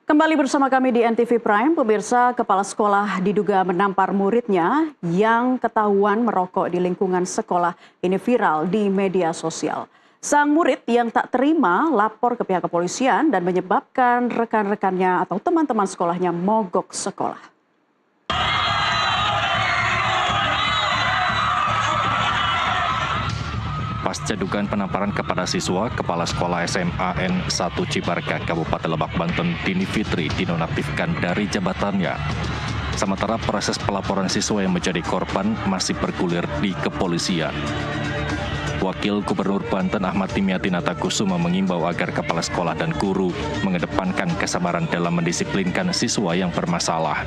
Kembali bersama kami di NTV Prime, pemirsa. Kepala sekolah diduga menampar muridnya yang ketahuan merokok di lingkungan sekolah. Ini viral di media sosial. Sang murid yang tak terima lapor ke pihak kepolisian dan menyebabkan rekan-rekannya atau teman-teman sekolahnya mogok sekolah. Pasca dugaan penamparan kepada siswa, Kepala Sekolah SMA N1 Cibarga, Kabupaten Lebak, Banten, Dini Fitri dinonaktifkan dari jabatannya. Sementara proses pelaporan siswa yang menjadi korban masih bergulir di kepolisian. Wakil Gubernur Banten Ahmad Dimyati Natakusuma mengimbau agar kepala sekolah dan guru mengedepankan kesabaran dalam mendisiplinkan siswa yang bermasalah.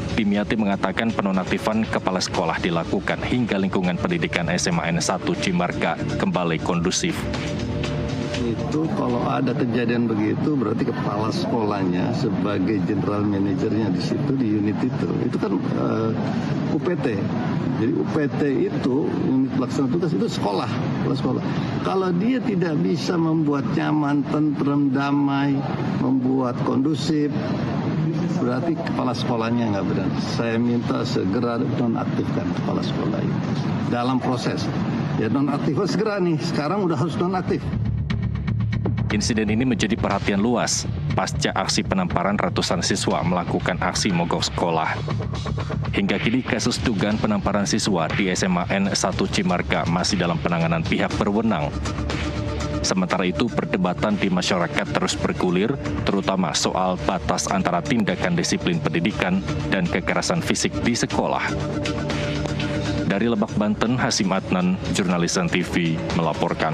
Dimyati mengatakan penonaktifan kepala sekolah dilakukan hingga lingkungan pendidikan SMA N1 Cibarga kembali kondusif. Itu kalau ada kejadian begitu berarti kepala sekolahnya sebagai general manajernya di situ, di unit itu kan UPT. Jadi UPT itu unit pelaksana tugas itu sekolah, kepala sekolah. Kalau dia tidak bisa membuat nyaman, tentrem, damai, membuat kondusif, berarti kepala sekolahnya nggak benar. Saya minta segera nonaktifkan kepala sekolah itu dalam proses. Ya nonaktifkan segera nih, sekarang udah harus nonaktif. Insiden ini menjadi perhatian luas pasca aksi penamparan ratusan siswa melakukan aksi mogok sekolah. Hingga kini kasus dugaan penamparan siswa di SMA N1 Cibarga masih dalam penanganan pihak berwenang. Sementara itu, perdebatan di masyarakat terus bergulir, terutama soal batas antara tindakan disiplin pendidikan dan kekerasan fisik di sekolah. Dari Lebak, Banten, Hasim Adnan, Jurnalis NTV, melaporkan.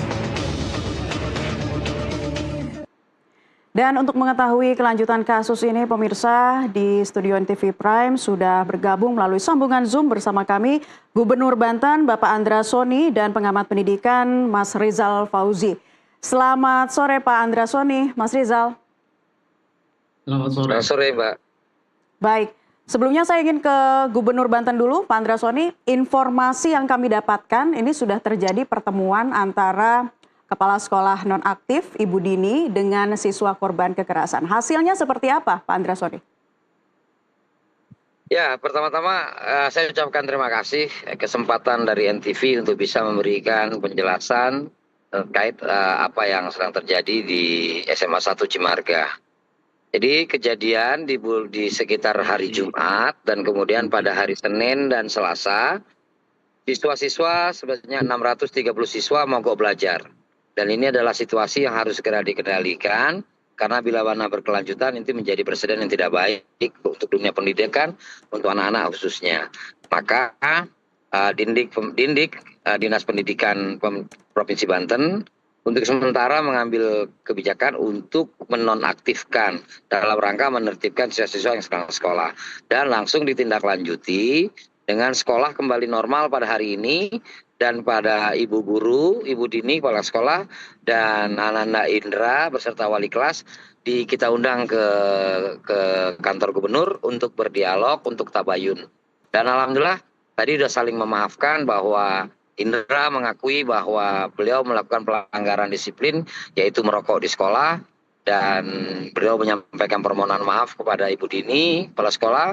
Dan untuk mengetahui kelanjutan kasus ini, pemirsa, di studio NTV Prime sudah bergabung melalui sambungan Zoom bersama kami Gubernur Banten Bapak Andra Soni dan pengamat pendidikan Mas Rizal Fauzi. Selamat sore Pak Andra Soni, Mas Rizal. Selamat sore Mbak. Baik, sebelumnya saya ingin ke Gubernur Banten dulu, Pak Andra Soni. Informasi yang kami dapatkan ini sudah terjadi pertemuan antara Kepala Sekolah Nonaktif Ibu Dini dengan siswa korban kekerasan. Hasilnya seperti apa Pak Andra Soni? Ya, pertama-tama saya ucapkan terima kasih kesempatan dari NTV untuk bisa memberikan penjelasan terkait apa yang sedang terjadi di SMA 1 Cibarga. Jadi kejadian di sekitar hari Jumat dan kemudian pada hari Senin dan Selasa, siswa-siswa sebanyak 630 siswa mogok belajar. Dan ini adalah situasi yang harus segera dikendalikan, karena bila mana berkelanjutan itu menjadi presiden yang tidak baik untuk dunia pendidikan, untuk anak-anak khususnya. Maka Dinas Pendidikan Provinsi Banten untuk sementara mengambil kebijakan untuk menonaktifkan dalam rangka menertibkan siswa-siswa yang sedang sekolah. Dan langsung ditindaklanjuti dengan sekolah kembali normal pada hari ini. Dan pada ibu guru, ibu Dini, kepala sekolah, dan anak-anak Indra beserta wali kelas kita undang ke kantor gubernur untuk berdialog, untuk tabayun. Dan alhamdulillah tadi sudah saling memaafkan bahwa Indra mengakui bahwa beliau melakukan pelanggaran disiplin, yaitu merokok di sekolah, dan beliau menyampaikan permohonan maaf kepada ibu Dini, kepala sekolah,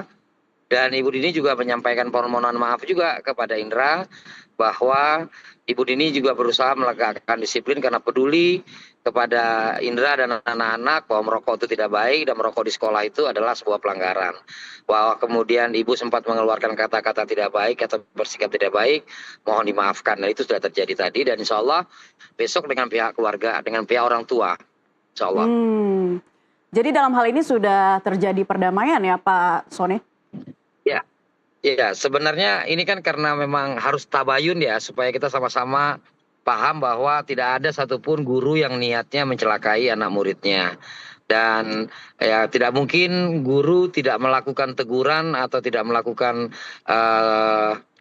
dan ibu Dini juga menyampaikan permohonan maaf juga kepada Indra, bahwa Ibu Dini juga berusaha menegakkan disiplin karena peduli kepada Indra dan anak-anak bahwa merokok itu tidak baik dan merokok di sekolah itu adalah sebuah pelanggaran. Bahwa kemudian Ibu sempat mengeluarkan kata-kata tidak baik atau bersikap tidak baik, mohon dimaafkan. Dan itu sudah terjadi tadi, dan insya Allah besok dengan pihak keluarga, dengan pihak orang tua, insya Allah. Jadi dalam hal ini sudah terjadi perdamaian ya Pak Soni? Ya, sebenarnya ini kan karena memang harus tabayun ya, supaya kita sama-sama paham bahwa tidak ada satupun guru yang niatnya mencelakai anak muridnya. Dan ya tidak mungkin guru tidak melakukan teguran atau tidak melakukan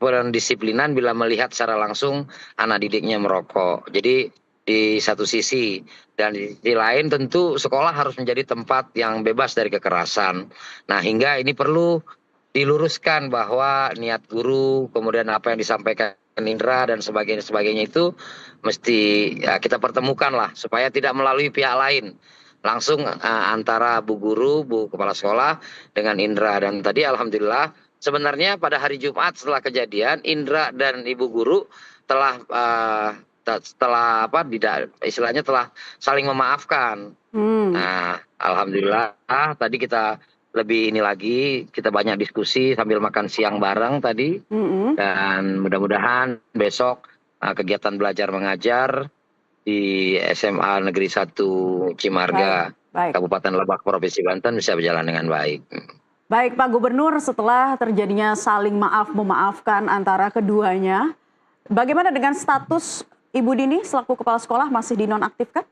pendisiplinan bila melihat secara langsung anak didiknya merokok. Jadi di satu sisi, dan di sisi lain tentu sekolah harus menjadi tempat yang bebas dari kekerasan. Nah, hingga ini perlu diluruskan bahwa niat guru, kemudian apa yang disampaikan Indra dan sebagainya itu mesti ya, kita pertemukan lah supaya tidak melalui pihak lain. langsung antara Bu Guru, Bu Kepala Sekolah dengan Indra. Dan tadi alhamdulillah sebenarnya pada hari Jumat setelah kejadian Indra dan Ibu Guru telah istilahnya telah saling memaafkan. Nah, alhamdulillah tadi kita lebih ini lagi, kita banyak diskusi sambil makan siang bareng tadi. Dan mudah-mudahan besok kegiatan belajar mengajar di SMA Negeri 1 Cimarga, Kabupaten Lebak, Provinsi Banten bisa berjalan dengan baik. Baik Pak Gubernur, setelah terjadinya saling memaafkan antara keduanya, bagaimana dengan status Ibu Dini selaku kepala sekolah, masih dinonaktifkan?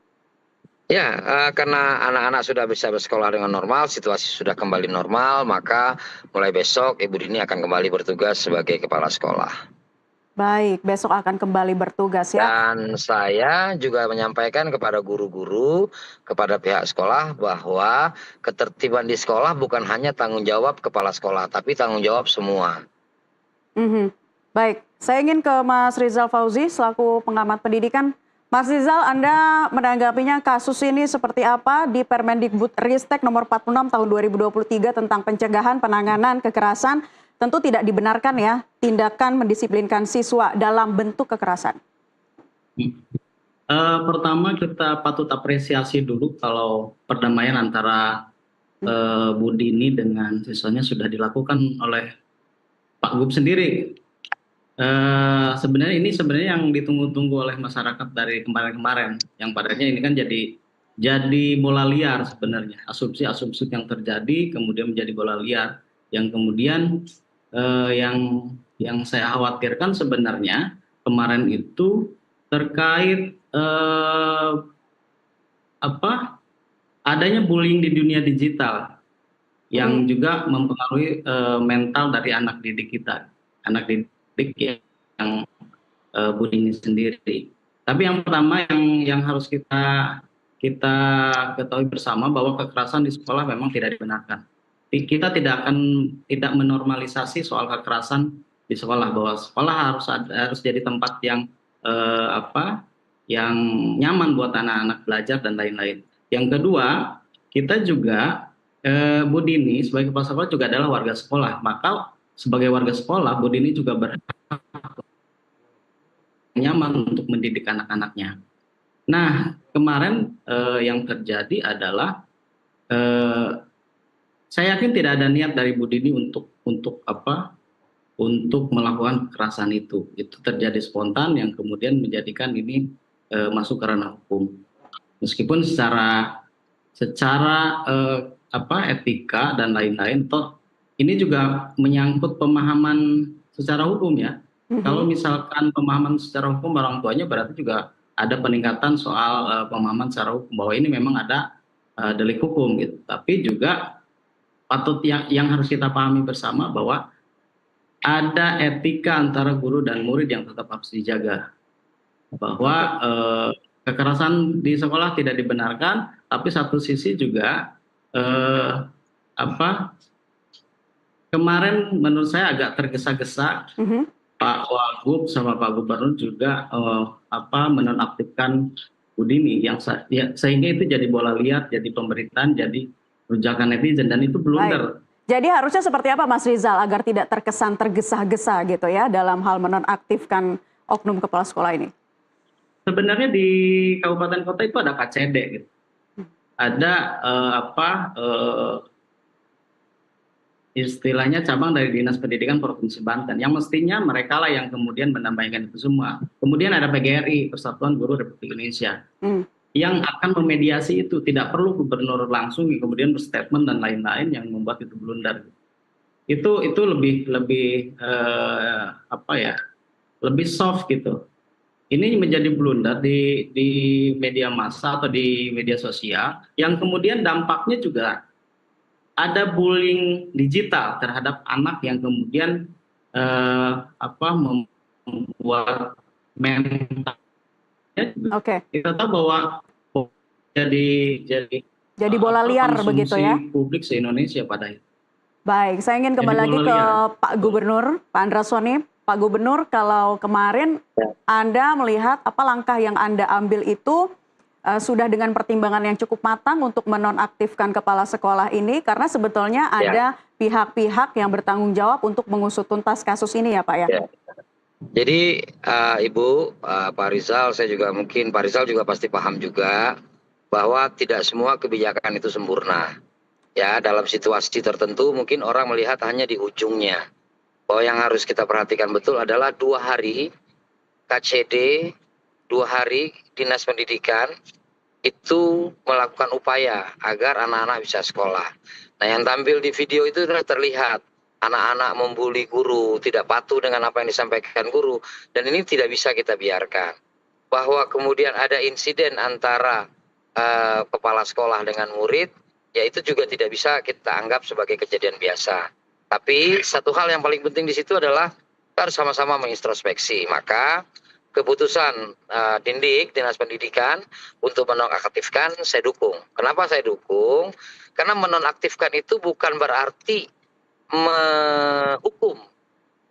Ya, karena anak-anak sudah bisa bersekolah dengan normal, situasi sudah kembali normal, maka mulai besok Ibu Dini akan kembali bertugas sebagai kepala sekolah. Baik, besok akan kembali bertugas ya. Dan saya juga menyampaikan kepada guru-guru, kepada pihak sekolah bahwa ketertiban di sekolah bukan hanya tanggung jawab kepala sekolah, tapi tanggung jawab semua. Baik, saya ingin ke Mas Rizal Fauzi selaku pengamat pendidikan. Mas Rizal, Anda menanggapinya kasus ini seperti apa di Permendikbudristek nomor 46 tahun 2023 tentang pencegahan penanganan kekerasan? Tentu tidak dibenarkan ya tindakan mendisiplinkan siswa dalam bentuk kekerasan. Pertama kita patut apresiasi dulu kalau perdamaian antara Bu Dini dengan siswanya sudah dilakukan oleh Pak Gub sendiri. Sebenarnya ini yang ditunggu-tunggu oleh masyarakat dari kemarin-kemarin, yang padanya ini kan jadi bola liar sebenarnya, asumsi-asumsi yang terjadi kemudian menjadi bola liar, yang kemudian yang saya khawatirkan sebenarnya kemarin itu terkait adanya bullying di dunia digital yang juga mempengaruhi mental dari anak didik kita, anak didik yang bullying sendiri. Tapi yang pertama yang harus kita ketahui bersama bahwa kekerasan di sekolah memang tidak dibenarkan. Kita tidak menormalisasi soal kekerasan di sekolah, bahwa sekolah harus jadi tempat yang yang nyaman buat anak-anak belajar dan lain-lain. Yang kedua, kita juga Bu Dini sebagai kepala sekolah juga adalah warga sekolah, maka sebagai warga sekolah, Bu Dini juga berhak nyaman untuk mendidik anak-anaknya. Nah, kemarin yang terjadi adalah saya yakin tidak ada niat dari Bu Dini untuk melakukan kekerasan itu. Itu terjadi spontan yang kemudian menjadikan ini masuk ke ranah hukum. Meskipun secara etika dan lain-lain, toh ini juga menyangkut pemahaman secara hukum ya. Kalau misalkan pemahaman secara hukum orang tuanya, berarti juga ada peningkatan soal pemahaman secara hukum bahwa ini memang ada delik hukum gitu. Tapi juga patut yang harus kita pahami bersama bahwa ada etika antara guru dan murid yang tetap harus dijaga. Bahwa kekerasan di sekolah tidak dibenarkan, tapi satu sisi juga kemarin menurut saya agak tergesa-gesa. Pak Wagub sama Pak Gubernur juga menonaktifkan Bu Dini sehingga itu jadi bola liar, jadi pemberitaan, jadi rujakan netizen, dan itu blunder. Jadi harusnya seperti apa Mas Rizal agar tidak terkesan tergesa-gesa gitu ya dalam hal menonaktifkan oknum kepala sekolah ini? Sebenarnya di kabupaten kota itu ada KCD gitu. Ada istilahnya cabang dari Dinas Pendidikan Provinsi Banten, yang mestinya mereka lah yang kemudian menambahkan itu semua. Kemudian ada PGRI, Persatuan Guru Republik Indonesia, yang akan memediasi itu. Tidak perlu gubernur langsung kemudian berstatement dan lain-lain yang membuat itu blunder. Itu lebih lebih soft gitu. Ini menjadi blunder di media massa atau di media sosial, yang kemudian dampaknya juga ada bullying digital terhadap anak yang kemudian membuat mental. Kita tahu bahwa jadi bola liar begitu ya publik se-Indonesia pada itu. Baik, saya ingin kembali lagi ke Pak Gubernur, Pak Andra Soni. Pak Gubernur, kalau kemarin Anda melihat apa langkah yang Anda ambil itu sudah dengan pertimbangan yang cukup matang untuk menonaktifkan kepala sekolah ini karena sebetulnya ada pihak-pihak yang bertanggung jawab untuk mengusut tuntas kasus ini ya Pak ya? Ya. Jadi Ibu, Pak Rizal, Pak Rizal juga pasti paham juga bahwa tidak semua kebijakan itu sempurna. Ya, dalam situasi tertentu mungkin orang melihat hanya di ujungnya. Bahwa yang harus kita perhatikan betul adalah 2 hari KCD, 2 hari Dinas Pendidikan itu melakukan upaya agar anak-anak bisa sekolah. Nah, yang tampil di video itu sudah terlihat anak-anak membuli guru, tidak patuh dengan apa yang disampaikan guru, dan ini tidak bisa kita biarkan. Bahwa kemudian ada insiden antara kepala sekolah dengan murid, ya itu juga tidak bisa kita anggap sebagai kejadian biasa. Tapi satu hal yang paling penting di situ adalah kita harus sama-sama mengintrospeksi. Maka keputusan Dinas Pendidikan untuk menonaktifkan saya dukung. Kenapa saya dukung? Karena menonaktifkan itu bukan berarti menghukum.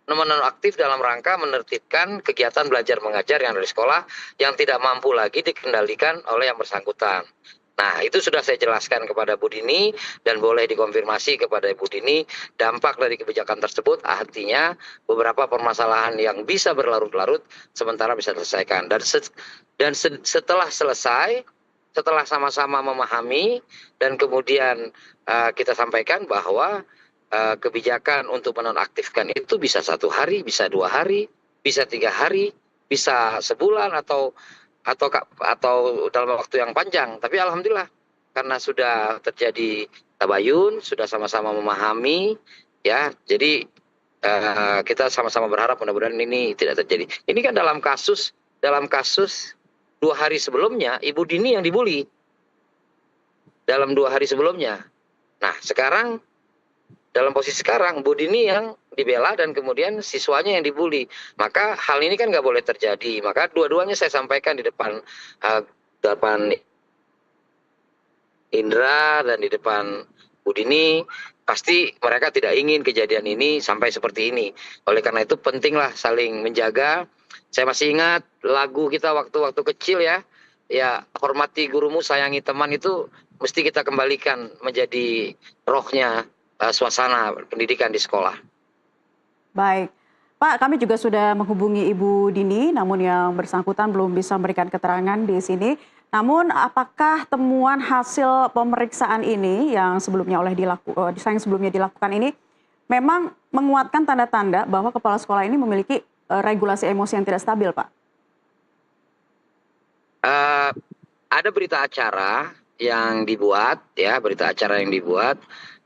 Menonaktif dalam rangka menertibkan kegiatan belajar mengajar yang dari sekolah yang tidak mampu lagi dikendalikan oleh yang bersangkutan. Nah, itu sudah saya jelaskan kepada Bu Dini dan boleh dikonfirmasi kepada Ibu Dini dampak dari kebijakan tersebut, artinya beberapa permasalahan yang bisa berlarut-larut sementara bisa diselesaikan. Dan setelah selesai, setelah sama-sama memahami dan kemudian kita sampaikan bahwa kebijakan untuk menonaktifkan itu bisa 1 hari, bisa 2 hari, bisa 3 hari, bisa sebulan atau dalam waktu yang panjang. Tapi alhamdulillah karena sudah terjadi tabayun, sudah sama-sama memahami, ya. Jadi kita sama-sama berharap mudah-mudahan ini tidak terjadi. Ini kan dalam kasus 2 hari sebelumnya Ibu Dini yang dibully. Dalam 2 hari sebelumnya. Nah, sekarang dalam posisi sekarang Bu Dini yang dibela dan kemudian siswanya yang dibully. Maka hal ini kan nggak boleh terjadi. Maka dua-duanya saya sampaikan di depan Indra dan di depan Bu Dini. Pasti mereka tidak ingin kejadian ini sampai seperti ini. Oleh karena itu pentinglah saling menjaga. Saya masih ingat lagu kita waktu-waktu kecil ya. Ya, hormati gurumu, sayangi teman itu mesti kita kembalikan menjadi rohnya suasana pendidikan di sekolah. Baik, Pak, kami juga sudah menghubungi Ibu Dini, namun yang bersangkutan belum bisa memberikan keterangan di sini. Namun, apakah temuan hasil pemeriksaan ini yang sebelumnya dilakukan ini memang menguatkan tanda-tanda bahwa kepala sekolah ini memiliki regulasi emosi yang tidak stabil, Pak? Ada berita acara yang dibuat,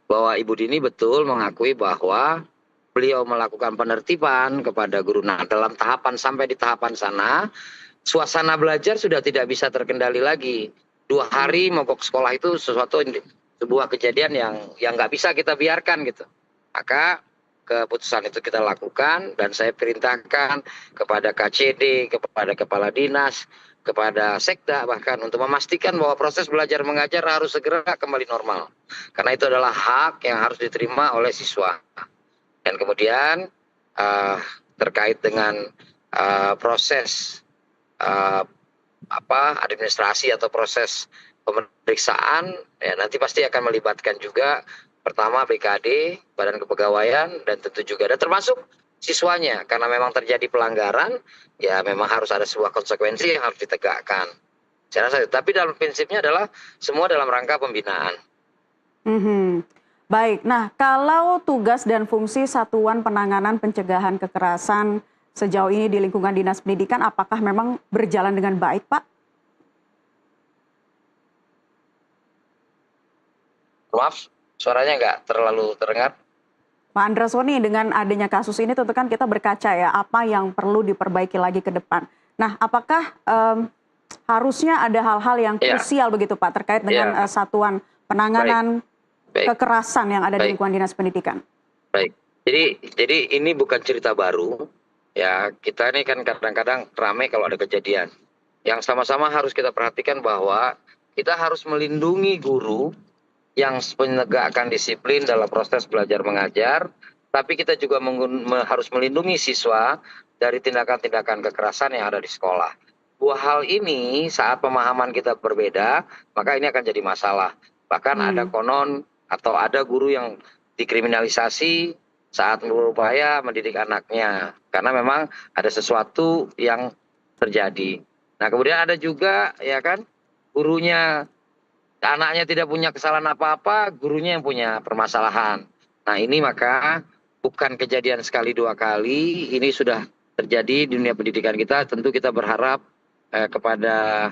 bahwa Ibu Dini betul mengakui bahwa beliau melakukan penertiban kepada guru. Nah, dalam tahapan sampai di tahapan sana, suasana belajar sudah tidak bisa terkendali lagi. 2 hari mogok sekolah itu sebuah kejadian yang nggak bisa kita biarkan gitu. Maka keputusan itu kita lakukan dan saya perintahkan kepada KCD, kepada kepala dinas, kepada sekda bahkan untuk memastikan bahwa proses belajar mengajar harus segera kembali normal. Karena itu adalah hak yang harus diterima oleh siswa. Dan kemudian terkait dengan proses administrasi atau proses pemeriksaan, ya nanti pasti akan melibatkan juga pertama BKD, Badan Kepegawaian, dan tentu juga dan termasuk siswanya, karena memang terjadi pelanggaran, ya memang harus ada sebuah konsekuensi yang harus ditegakkan. Saya rasa, tapi dalam prinsipnya adalah semua dalam rangka pembinaan. Baik, nah kalau tugas dan fungsi Satuan Penanganan Pencegahan Kekerasan sejauh ini di lingkungan Dinas Pendidikan, apakah memang berjalan dengan baik, Pak? Maaf, suaranya nggak terlalu terdengar. Pak Andrasoni, dengan adanya kasus ini tentu kan kita berkaca ya, apa yang perlu diperbaiki lagi ke depan. Nah, apakah harusnya ada hal-hal yang krusial begitu Pak, terkait dengan Satuan Penanganan Kekerasan yang ada di lingkungan Dinas Pendidikan? Baik, jadi ini bukan cerita baru. Ya, kita ini kan kadang-kadang ramai kalau ada kejadian. Yang sama-sama harus kita perhatikan bahwa kita harus melindungi guru yang menegakkan disiplin dalam proses belajar mengajar, tapi kita juga harus melindungi siswa dari tindakan-tindakan kekerasan yang ada di sekolah. dua hal ini saat pemahaman kita berbeda, maka ini akan jadi masalah. Bahkan ada konon atau ada guru yang dikriminalisasi saat berupaya mendidik anaknya, karena memang ada sesuatu yang terjadi. Nah, kemudian ada juga ya kan, gurunya, anaknya tidak punya kesalahan apa-apa, gurunya yang punya permasalahan. Nah, ini maka bukan kejadian sekali dua kali, ini sudah terjadi di dunia pendidikan kita. Tentu kita berharap kepada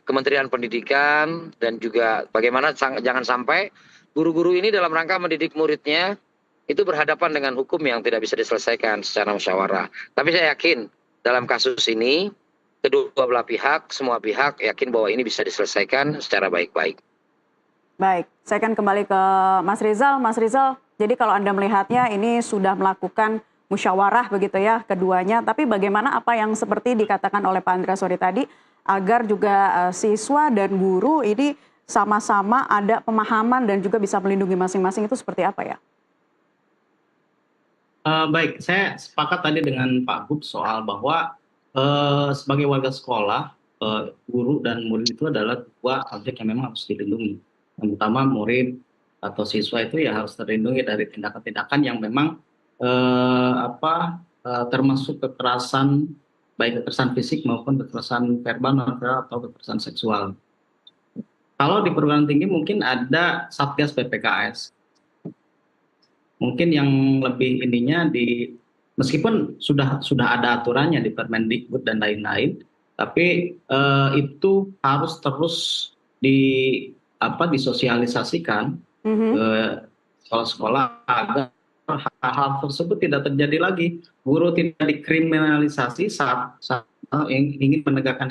Kementerian Pendidikan, dan juga bagaimana jangan sampai guru-guru ini dalam rangka mendidik muridnya itu berhadapan dengan hukum yang tidak bisa diselesaikan secara musyawarah. Tapi saya yakin dalam kasus ini kedua belah pihak, semua pihak yakin bahwa ini bisa diselesaikan secara baik-baik. Baik, saya akan kembali ke Mas Rizal. Mas Rizal, jadi kalau Anda melihatnya ini sudah melakukan musyawarah begitu ya keduanya, tapi bagaimana apa yang seperti dikatakan oleh Pak Andra Sori tadi, agar juga siswa dan guru ini sama-sama ada pemahaman dan juga bisa melindungi masing-masing, itu seperti apa ya? Baik, saya sepakat tadi dengan Pak Gub soal bahwa sebagai warga sekolah, guru dan murid itu adalah dua objek yang memang harus dilindungi. Yang utama murid atau siswa itu ya harus terlindungi dari tindakan-tindakan yang memang termasuk kekerasan, baik kekerasan fisik maupun kekerasan verbal, nonverbal atau kekerasan seksual. Kalau di perguruan tinggi mungkin ada Satgas PPKS. Mungkin yang lebih ininya meskipun sudah ada aturannya di Permendikbud dan lain-lain, tapi itu harus terus disosialisasikan ke sekolah-sekolah agar hal-hal tersebut tidak terjadi lagi. Guru tidak dikriminalisasi saat ingin menegakkan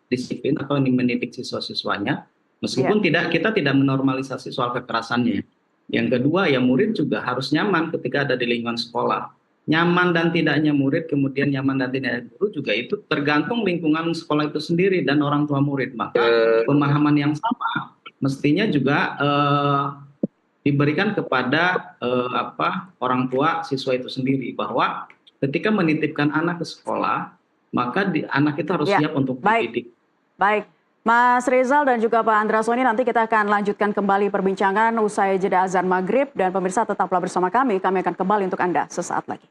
disiplin atau ingin mendidik siswa-siswanya, meskipun kita tidak menormalisasi soal kekerasannya. Yang kedua, ya murid juga harus nyaman ketika ada di lingkungan sekolah. Nyaman dan tidaknya murid, kemudian nyaman dan tidaknya guru juga itu tergantung lingkungan sekolah itu sendiri dan orang tua murid. Maka pemahaman yang sama mestinya juga diberikan kepada orang tua siswa itu sendiri, bahwa ketika menitipkan anak ke sekolah, maka anak itu harus siap untuk dididik. Baik. Mas Rizal dan juga Pak Andra Soni, nanti kita akan lanjutkan kembali perbincangan usai jeda azan maghrib, dan pemirsa tetaplah bersama kami akan kembali untuk Anda sesaat lagi.